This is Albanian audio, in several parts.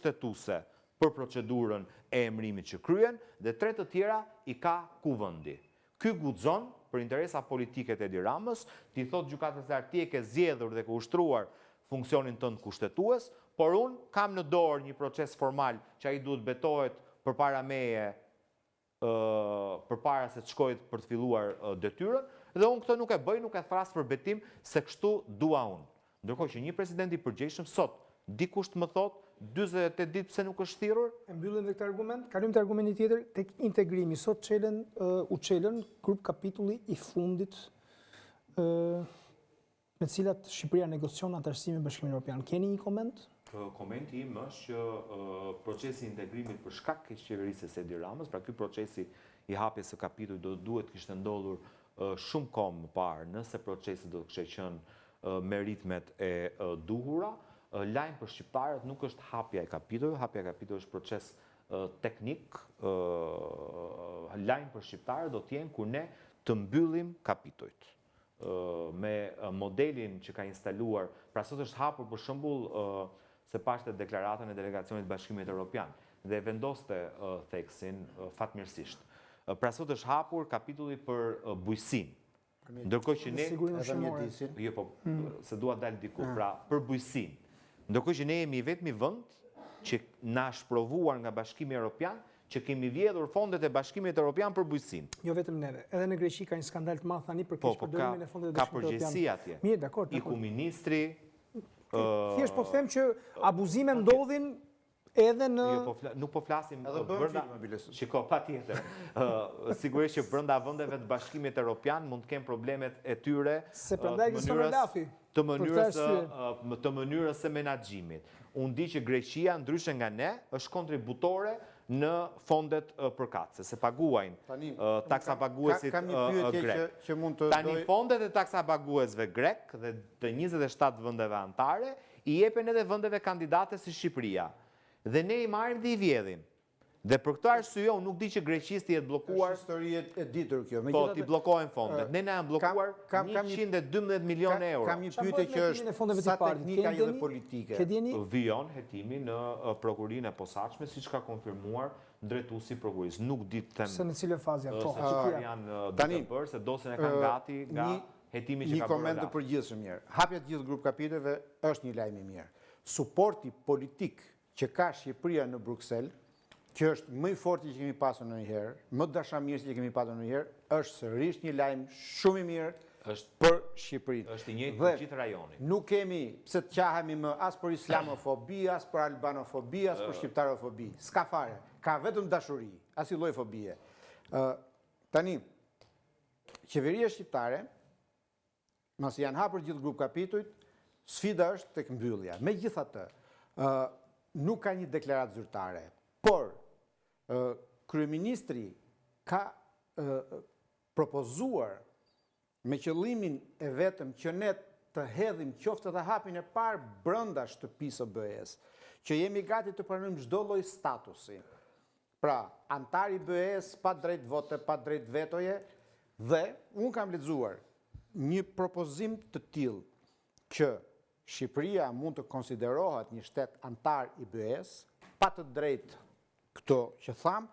kushtetuese për procedurën e emërimit që kryen, dhe 3 të tjera i ka Kuvendi. Ky guxon për interesa politike të Edi Ramës, ti thot gjykatës së lartë ti e ke zgjedhur dhe ke ushtruar funksionin tënd kushtetues, por unë kam në dorë një proces formal që ai duhet betohet përpara meje, përpara se të shkojë për të filluar detyrën, dhe unë këtë nuk e bëj, nuk e thras për betim se kështu dua unë. Ndërkohë që një president i përgjegjshëm sot, dikush të më thot 48 ditë pse nuk është thirrur? E mbyllim me këtë argument, kalim te argumenti tjetër tek integrimi. Sot u çelën grup kapitulli i fundit me cilat Shqipëria negocion antarësimin me Bashkimin Evropian. Keni një koment? Komenti im është që procesi i integrimit për shkak të qeverisë së Edi Ramës, pra ky procesi i hapjes së kapitullit duhet kishte ndodhur shumë kohë më parë, nëse procesi do të kishte qenë me ritmet e duhura. Lajm për shqiptarët nuk është hapja e kapitullit, hapja e kapitullit është proces teknik. Lajm për shqiptarët do të jenë kur ne të mbyllim kapitujt. Me modelin që ka instaluar, pra sot është hapur për shembull se pashte deklaratën e delegacionit Bashkimit Evropian dhe vendoste theksin fatmirësisht. Pra sot është hapur kapitulli për bujqësinë. Ndërkohë që ne jo po se dua dal diku, pra për bujqësinë. Ndërkohë që ne jemi vetmi vend që na është provuar nga Bashkimi Evropian që kemi vjedhur fondet e Bashkimit Evropian për bujqësinë. Jo vetëm neve, edhe në Greqi ka një skandal të madh tani për keq përdorimin e fondeve të Bashkimit Evropian. Ka përgjegjësi atje. Mirë, dakor. Iku ministri. Thjesht po them që abuzime ndodhin edhe në... Nuk po flasim brenda... Shiko, patjetër. Sigurisht që brenda vendeve të Bashkimit Evropian mund të kenë problemet e tyre se prandaj ekziston Olafi. Të mënyrës së menaxhimit. Unë di që Greqia, ndryshe nga ne, është kontributore në fondet përkatëse, se paguajnë taksa paguesit grek. Tani fondet e taksa paguesve grek dhe të 27 vendeve anëtare i jepen edhe vendeve kandidate si Shqipëria. Dhe ne i marrim dhe i vjedhim. Dhe për këtë arsye unë nuk di që greqisti jetë bllokuar. Është histori e ditur kjo. Po, ti bllokohen fondet. Ne na janë bllokuar 112 milionë euro. Kam një pyetje që është sa teknika dhe politike. Vijon hetimi në prokurinë e posaçme, siç ka konfirmuar drejtuesi i prokurisë. Nuk di të them se në cilën fazë janë. Çfarë janë duke bërë, se dosjen e kanë gati nga hetimi që ka bërë. Një koment të përgjithshëm mirë. Hapja të gjithë grup kapitujve është një lajm i mirë. Suporti politik që ka Shqipëria në Bruksel, që është më i forti që kemi pasur ndonjëherë, më dashamirës që kemi pasur ndonjëherë, është sërish një lajm shumë i mirë për Shqipërinë. Është i njëjtë për gjithë rajonin. Nuk kemi pse të qahemi më as për islamofobi, as për albanofobi, as për shqiptarofobi. S'ka fare. Ka vetëm dashuri, as i lloj fobie. Tani, qeveria shqiptare, masi janë hapur gjithë grup kapitujt, sfida është tek mbyllja. Megjithatë, nuk ka një deklaratë zyrtare, por kryeministri ka propozuar me qëllimin e vetëm që ne të hedhim qoftë të hapin e parë brenda shtëpisë së BE-s, që jemi gati të pranojmë çdo lloj statusi. Pra, antar i BE-s pa drejt vote, pa drejt vetoje, dhe unë kam lexuar një propozim të tillë që Shqipëria mund të konsiderohet një shtet antar i BE-s, pa të drejtë këto që tham,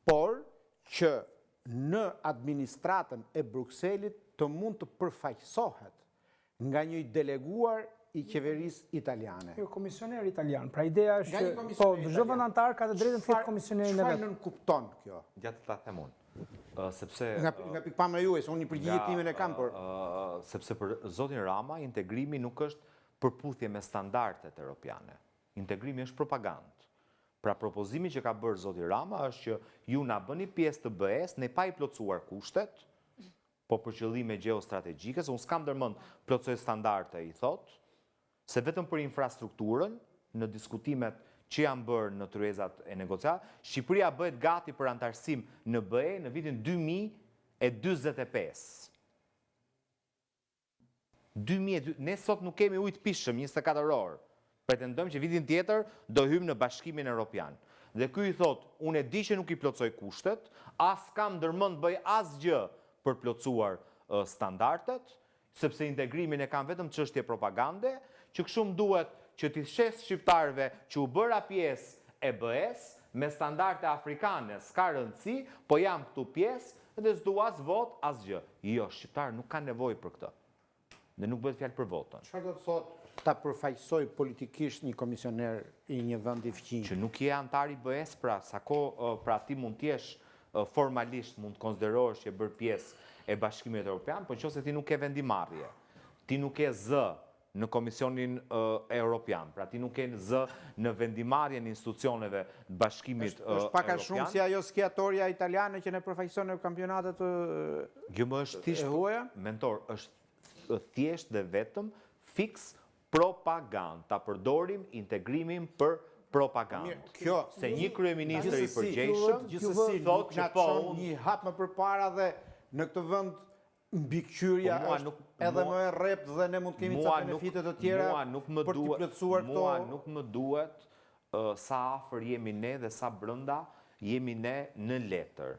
por që në administratën e Brukselit të mund të përfaqësohet nga një deleguar i qeverisë italiane. Jo, komisioner italian. Pra ideja është që po çdo vend antar ka të drejtën të ketë komisionerin e vet. Çfarë nënkupton kjo? Gjatë ta them unë. Sepse nga pikpamja juaj, se unë një përgjigje timen e kam, por sepse për zotin Rama integrimi nuk është përputhje me standardet europiane. Integrimi është propagandë. Pra propozimi që ka bërë zoti Rama është që ju na bëni pjesë të BE-s, ne pa i plotësuar kushtet, po për qëllime gjeostrategjike, se unë s'kam ndërmend plotësoj standarde, i thot, se vetëm për infrastrukturën, në diskutimet që janë bërë në tryezat e negociat, Shqipëria bëhet gati për antarësim në BE në vitin 2045. Ne sot nuk kemi ujë të pishëm 24 orë. Pretendojmë që vitin tjetër do hymë në Bashkimin Evropian. Dhe ky i thot, unë e di që nuk i plotësoj kushtet, as kam ndërmend bëj asgjë për plotësuar standardet, sepse integrimin e kam vetëm çështje propagande, që kështu më duhet që t'i shes shqiptarëve që u bëra pjesë e BE-s me standarde afrikane, s'ka rëndësi, po jam këtu pjesë dhe s'dua as vot, as gjë. Jo, shqiptarë nuk kanë nevojë për këtë. Dhe nuk bëhet fjalë për votën. Çfarë do të thotë ta përfaqësoj politikisht një komisioner i një vendi fqinj? Që nuk je antar i BE-s, pra pra ti mund t'jesh formalisht mund të konsiderohesh që bërë pjesë e Bashkimit Evropian, po nëse ti nuk ke vendimarrje, ti nuk ke zë në Komisionin Evropian, pra ti nuk ke zë në vendimarrjen e institucioneve të Bashkimit Evropian. Është pak a shumë si ajo skiatoria italiane që ne përfaqëson në kampionatet Jo më është thjesht huaja? mentor, është thjesht dhe vetëm fiks propagandë. Ta përdorim integrimin për propagandë. Se një kryeministër i përgjegjshëm Gjithsesi thotë që po unë një hap më përpara dhe në këtë vend mbikëqyrja është edhe më e rrept dhe ne mund të kemi ca benefite të tjera për të plotësuar këto. Mua nuk më duhet sa afër jemi ne dhe sa brenda jemi ne në letër.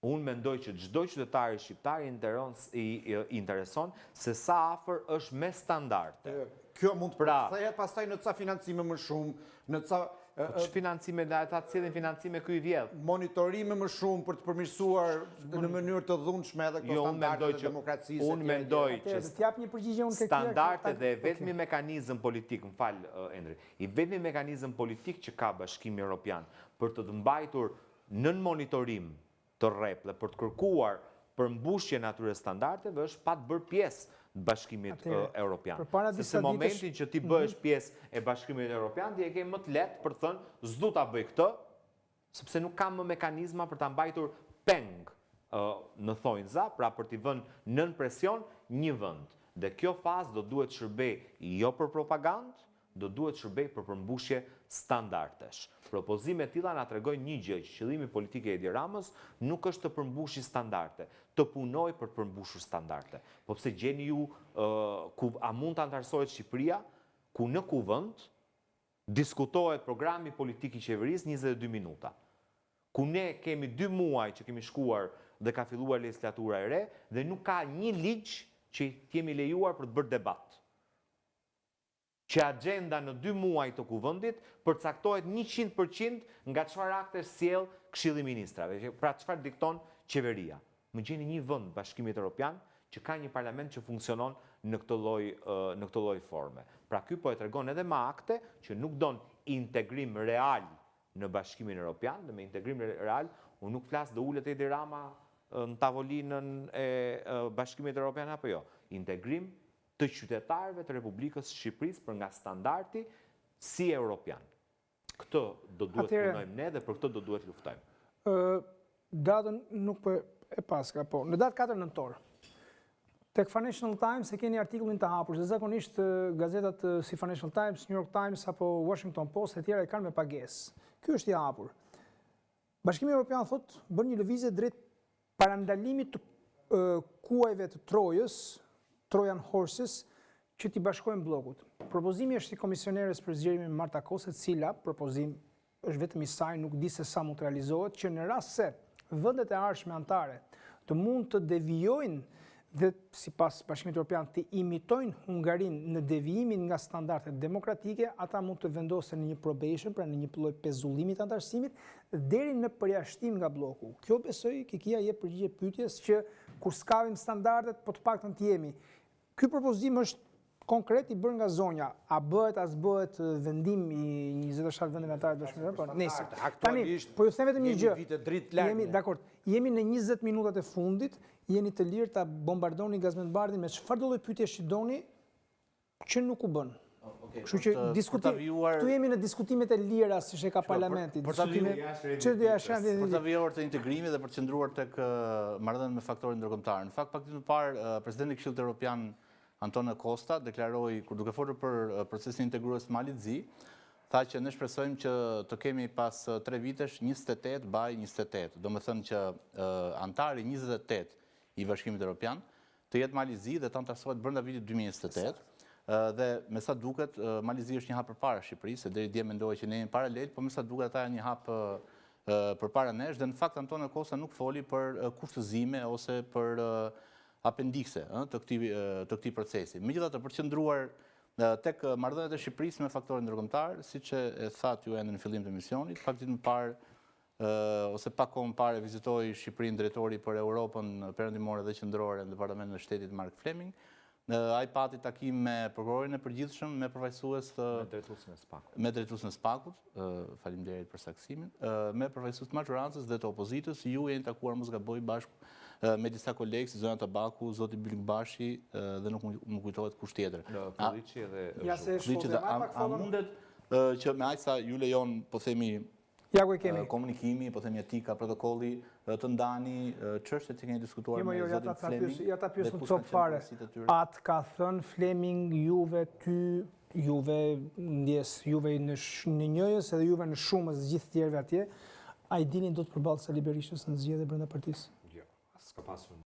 Unë mendoj që çdo qytetar shqiptar i intereson se sa afër është me standarde. Kjo mund të kthehet pastaj në ca financime më shumë, në ca Që financime, ata të cilin financime ky i vjedh. Monitorime më shumë për të përmirësuar në mënyrë të dhunshme edhe këto standarde të demokracisë. Unë mendoj që t'jap një përgjigje unë tek standardet dhe vetmi mekanizëm politik, më fal Endri, i vetmi mekanizëm politik që ka Bashkimi Evropian për të mbajtur nën monitorim të rrept dhe për të kërkuar përmbushjen e atyre standardeve është pa të bërë pjesë të Bashkimit Evropian. Se momentin që ti bëhesh pjesë e Bashkimit Evropian, ti e ke më të lehtë për të thënë s'du ta bëj këtë, sepse nuk kam më mekanizma për ta mbajtur peng në thonjza, pra për t'i vënë nën presion një vend. Dhe kjo fazë do duhet shërbej jo për propagandë, do duhet shërbej për përmbushje standardesh. Propozimet tilla na tregojnë një gjë, që qëllimi politik i Edi Ramës nuk është të përmbushë standarde, të punoj për të përmbushur standarde. Po pse gjeni ju a mund të antarësohet Shqipëria ku në kuvend diskutohet programi politik i qeverisë 22 minuta. Ku ne kemi 2 muaj që kemi shkuar dhe ka filluar legislatura e re dhe nuk ka një ligj që kemi lejuar për të bërë debat. Që agenda në 2 muaj të kuvendit përcaktohet 100% nga çfarë aktesh sjell Këshilli i Ministrave, pra çfarë dikton qeveria. Më gjeni një vend, Bashkimit Evropian, që ka një parlament që funksionon në këtë lloj forme. Pra ky po e tregon edhe me akte që nuk don integrim real në Bashkimin Evropian, dhe me integrim real unë nuk flas do ulet Edi Rama në tavolinën e Bashkimit Evropian apo jo. Integrim të qytetarëve të Republikës Shqipërisë për nga standardi si evropian. Këtë do duhet punojmë ne dhe për këtë do duhet luftojmë. Datën nuk po e paska, po. Në datë 4 nëntor, tek Financial Times e keni artikullin të hapur, se zakonisht gazetat si Financial Times, New York Times apo Washington Post e tjera e kanë me pagesë. Ky është i hapur. Bashkimi Evropian thotë bën një lëvizje drejt parandalimit të kuajve të Trojës, Trojan Horses, që t'i bashkojnë blokut. Propozimi është i komisioneres për zgjedhjen Marta Kose, cila propozim është vetëm i saj, nuk di se sa mund të realizohet, që në rast se vendet e ardhshme anëtare të mund të devijojnë dhe sipas Bashkimit Evropian të imitojnë Hungarinë në devijimin nga standardet demokratike, ata mund të vendosen në një probation, pra në një lloj pezullimi të antarësimit, deri në përjashtim nga bloku. Kjo besoj Kikia jep përgjigje pyetjes që kur s'kavim standardet, po të paktën të jemi. Ky propozim është konkret i bërë nga zonja. A bëhet, as bëhet vendim i 27 vendeve anëtare të Bashkimit Evropian? Nesër. Tani, po ju them vetëm një gjë. Dakor, jemi në 20 minutat e fundit, jeni të lirë ta bombardoni Gazmendbardhin me çfarë do lloj pyetjesh që doni, që nuk u bën. Kështu që këtu jemi në diskutimet e lira siç e ka parlamenti. Për ta vijuar të integrimi dhe për të qëndruar tek marrëdhënia me faktorin ndërkombëtar. Në fakt, pak ditë më parë, presidenti i Këshillit Evropian Antonio Costa deklaroi, kur duke folur për procesin integrues Malit Zi, tha që ne shpresojmë që të kemi pas 3 vitesh 28 baj 28. Do me thënë që antari 28 i Bashkimit Evropian të jetë Mali Zi dhe të antarësohet brenda vitit 2028. Dhe me sa duket, Mali Zi është një hap përpara Shqipërisë, se deri dje mendohej që ne jemi paralel, po me sa duket ata janë një hap përpara nesh, dhe në fakt Antonio Costa nuk foli për kushtëzime ose për apendikse të këtij procesi. Megjithatë, për të qëndruar Tek marrëdhëniet e Shqipërisë me faktorin ndërkombëtar, siç e thatë ju ende në fillim të emisionit, pak ditë më parë ose pak kohë më parë vizitoi Shqipërinë drejtori për Europën perëndimore dhe qendrore në Departamentin e Shtetit Mark Fleming. Ai pati takim me prokurorin e përgjithshëm, me përfaqësues të me drejtuesin e SPAK-ut, faleminderit për saksimin, me përfaqësues të majorancës dhe të opozitës. Ju jeni takuar mos gaboj bashkë me disa kolegë si zona Tabaku, zoti Bylikbashi dhe nuk më kujtohet kush tjetër. Kulliçi edhe Ja se A mundet që me aq sa ju lejon, po themi, ja ku e kemi. komunikimi, po themi etika, protokolli, të ndani çështjet që keni diskutuar me zotin Fleming. Ja ta pyes në copë fare. Atë ka thënë Fleming juve ndjes juve në njëjës edhe juve në shumës gjithë tjerëve atje, a i dini do të përballë Sali Berishës në zgjedhje brenda partisë? Jo, s'ka pasur